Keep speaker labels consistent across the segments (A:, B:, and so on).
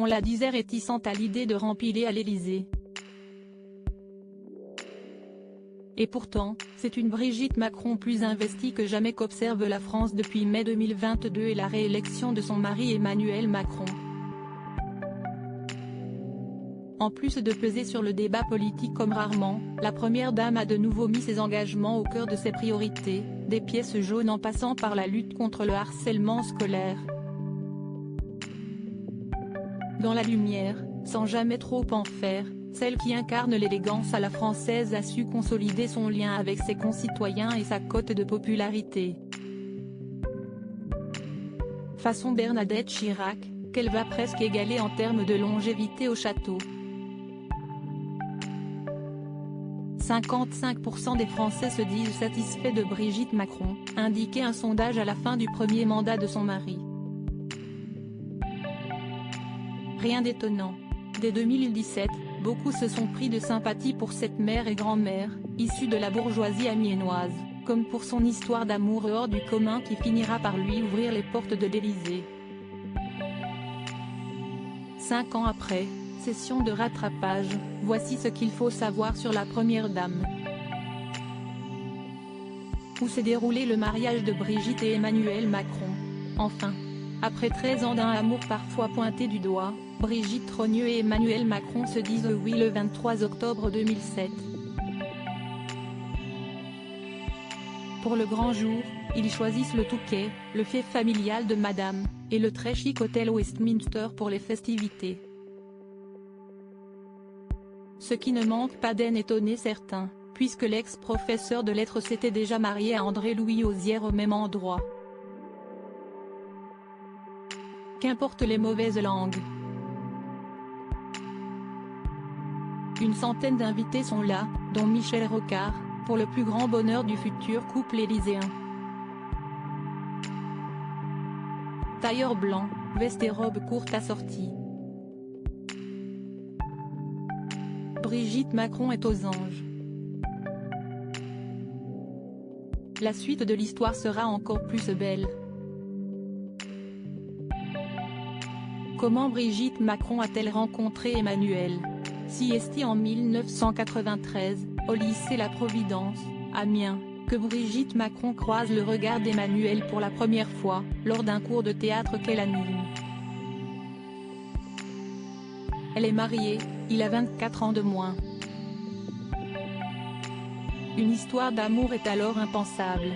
A: la disait réticente à l'idée de rempiler à l'Élysée. Et pourtant, c'est une Brigitte Macron plus investie que jamais qu'observe la France depuis mai 2022 et la réélection de son mari Emmanuel Macron. En plus de peser sur le débat politique comme rarement, la première dame a de nouveau mis ses engagements au cœur de ses priorités, des pièces jaunes en passant par la lutte contre le harcèlement scolaire. Dans la lumière, sans jamais trop en faire, celle qui incarne l'élégance à la française a su consolider son lien avec ses concitoyens et sa cote de popularité. Façon Bernadette Chirac, qu'elle va presque égaler en termes de longévité au château. 55% des Français se disent satisfaits de Brigitte Macron, indiquait un sondage à la fin du premier mandat de son mari. Rien d'étonnant. Dès 2017, beaucoup se sont pris de sympathie pour cette mère et grand-mère, issue de la bourgeoisie amiénoise, comme pour son histoire d'amour hors du commun qui finira par lui ouvrir les portes de l'Élysée. 5 ans après, session de rattrapage, voici ce qu'il faut savoir sur la première dame. Où s'est déroulé le mariage de Brigitte et Emmanuel Macron? Enfin, après 13 ans d'un amour parfois pointé du doigt, Brigitte Trogneux et Emmanuel Macron se disent oui le 23 octobre 2007. Pour le grand jour, ils choisissent le Touquet, le fief familial de Madame, et le très chic hôtel Westminster pour les festivités. Ce qui ne manque pas d'étonner certains, puisque l'ex-professeur de lettres s'était déjà marié à André-Louis Osière au même endroit. Qu'importe les mauvaises langues. Une centaine d'invités sont là, dont Michel Rocard, pour le plus grand bonheur du futur couple élyséen. Tailleur blanc, veste et robe courte assortie. Brigitte Macron est aux anges. La suite de l'histoire sera encore plus belle. Comment Brigitte Macron a-t-elle rencontré Emmanuel? Si est en 1993, au lycée La Providence, Amiens, que Brigitte Macron croise le regard d'Emmanuel pour la première fois, lors d'un cours de théâtre qu'elle anime. Elle est mariée, il a 24 ans de moins. Une histoire d'amour est alors impensable.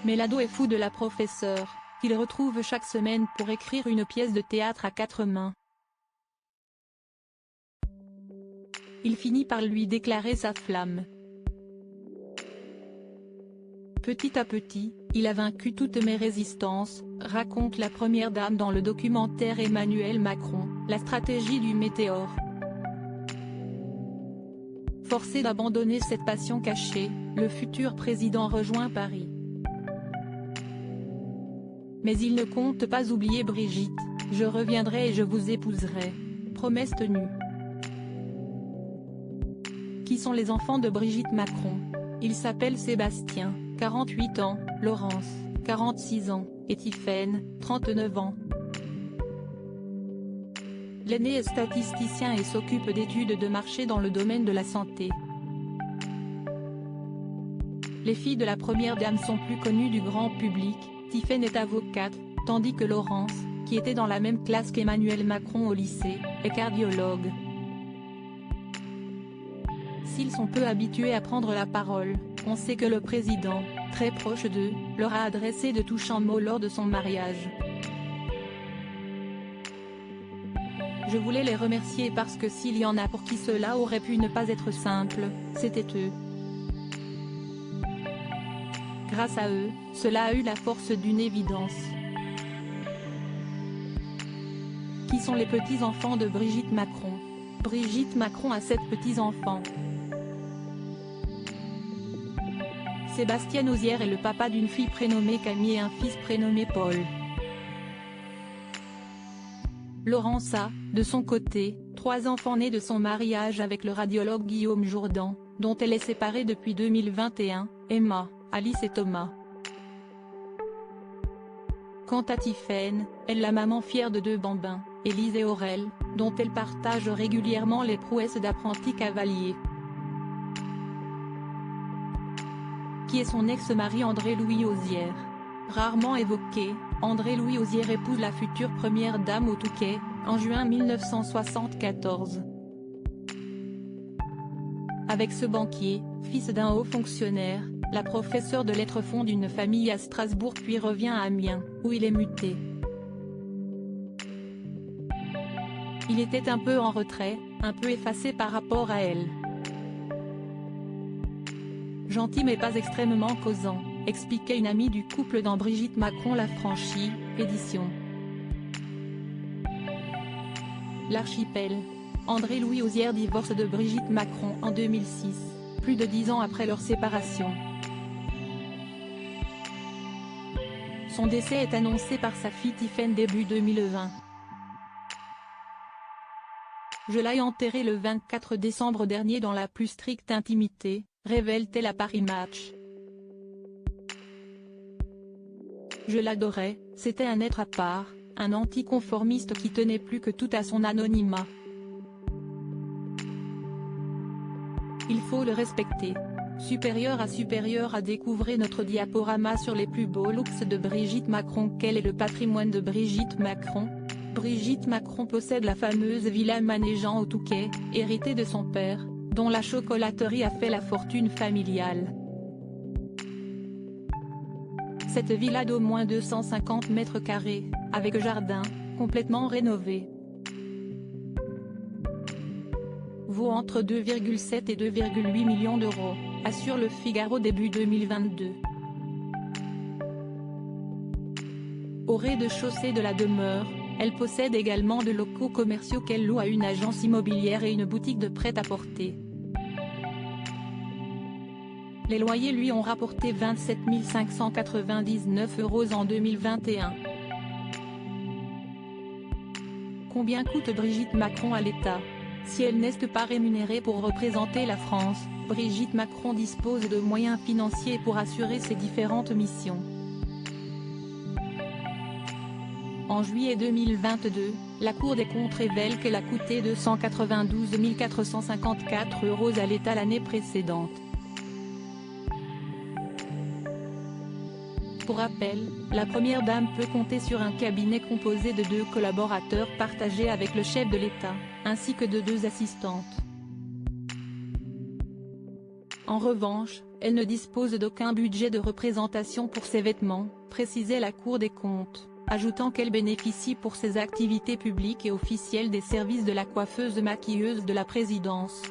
A: Mais l'ado est fou de la professeure, qu'il retrouve chaque semaine pour écrire une pièce de théâtre à 4 mains. Il finit par lui déclarer sa flamme. Petit à petit, il a vaincu toutes mes résistances, raconte la première dame dans le documentaire Emmanuel Macron, la stratégie du météore. Forcé d'abandonner cette passion cachée, le futur président rejoint Paris. Mais il ne compte pas oublier Brigitte, je reviendrai et je vous épouserai. Promesse tenue. Qui sont les enfants de Brigitte Macron? Ils s'appellent Sébastien, 48 ans, Laurence, 46 ans, et Tiffaine, 39 ans. L'aîné est statisticien et s'occupe d'études de marché dans le domaine de la santé. Les filles de la première dame sont plus connues du grand public, Tiffaine est avocate, tandis que Laurence, qui était dans la même classe qu'Emmanuel Macron au lycée, est cardiologue. S'ils sont peu habitués à prendre la parole, on sait que le président, très proche d'eux, leur a adressé de touchants mots lors de son mariage. Je voulais les remercier parce que s'il y en a pour qui cela aurait pu ne pas être simple, c'était eux. Grâce à eux, cela a eu la force d'une évidence. Qui sont les petits-enfants de Brigitte Macron? Brigitte Macron a 7 petits-enfants. Sébastien Osière est le papa d'une fille prénommée Camille et un fils prénommé Paul. Laurence a, de son côté, 3 enfants nés de son mariage avec le radiologue Guillaume Jourdan, dont elle est séparée depuis 2021, Emma, Alice et Thomas. Quant à Tiphaine, elle la maman fière de deux bambins, Élise et Aurel, dont elle partage régulièrement les prouesses d'apprenti cavalier. Qui est son ex-mari André-Louis Osière. Rarement évoqué, André-Louis Osière épouse la future première dame au Touquet, en juin 1974. Avec ce banquier, fils d'un haut fonctionnaire, la professeure de lettres fonde une famille à Strasbourg puis revient à Amiens, où il est muté. Il était un peu en retrait, un peu effacé par rapport à elle. Gentil mais pas extrêmement causant, expliquait une amie du couple dans Brigitte Macron Lafranchi, édition. L'Archipel. André-Louis Osière divorce de Brigitte Macron en 2006, plus de 10 ans après leur séparation. Son décès est annoncé par sa fille Tiphaine début 2020. Je l'ai enterré le 24 décembre dernier dans la plus stricte intimité, révèle-t-elle à Paris Match. Je l'adorais, c'était un être à part, un anticonformiste qui tenait plus que tout à son anonymat. Il faut le respecter. Supérieur à découvrir notre diaporama sur les plus beaux looks de Brigitte Macron. Quel est le patrimoine de Brigitte Macron? Brigitte Macron possède la fameuse villa Manéjean au Touquet, héritée de son père, dont la chocolaterie a fait la fortune familiale. Cette villa d'au moins 250 mètres carrés, avec jardin, complètement rénové, vaut entre 2,7 et 2,8 millions d'euros, assure Le Figaro début 2022. Au rez-de-chaussée de la demeure, elle possède également de locaux commerciaux qu'elle loue à une agence immobilière et une boutique de prêt-à-porter. Les loyers lui ont rapporté 27 599 € en 2021. Combien coûte Brigitte Macron à l'État? Si elle n'est pas rémunérée pour représenter la France, Brigitte Macron dispose de moyens financiers pour assurer ses différentes missions. En juillet 2022, la Cour des comptes révèle qu'elle a coûté 292 454 € à l'État l'année précédente. Pour rappel, la Première Dame peut compter sur un cabinet composé de 2 collaborateurs partagés avec le chef de l'État, ainsi que de 2 assistantes. En revanche, elle ne dispose d'aucun budget de représentation pour ses vêtements, précisait la Cour des comptes, ajoutant qu'elle bénéficie pour ses activités publiques et officielles des services de la coiffeuse-maquilleuse de la présidence.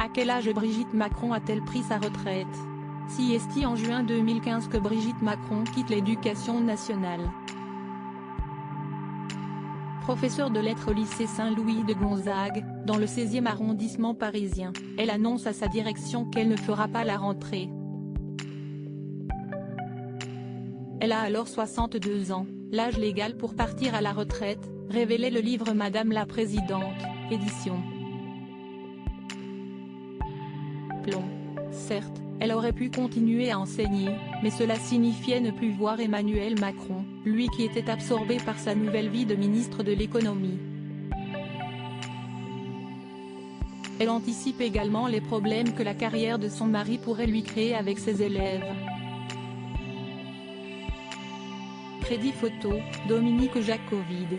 A: À quel âge Brigitte Macron a-t-elle pris sa retraite? C'est en juin 2015 que Brigitte Macron quitte l'Éducation nationale. Professeure de lettres au lycée Saint-Louis de Gonzague, dans le 16e arrondissement parisien, elle annonce à sa direction qu'elle ne fera pas la rentrée. Elle a alors 62 ans, l'âge légal pour partir à la retraite, révélait le livre Madame la Présidente, édition. Plomb. Certes, elle aurait pu continuer à enseigner, mais cela signifiait ne plus voir Emmanuel Macron, lui qui était absorbé par sa nouvelle vie de ministre de l'économie. Elle anticipe également les problèmes que la carrière de son mari pourrait lui créer avec ses élèves. Crédit photo, Dominique Jacovide.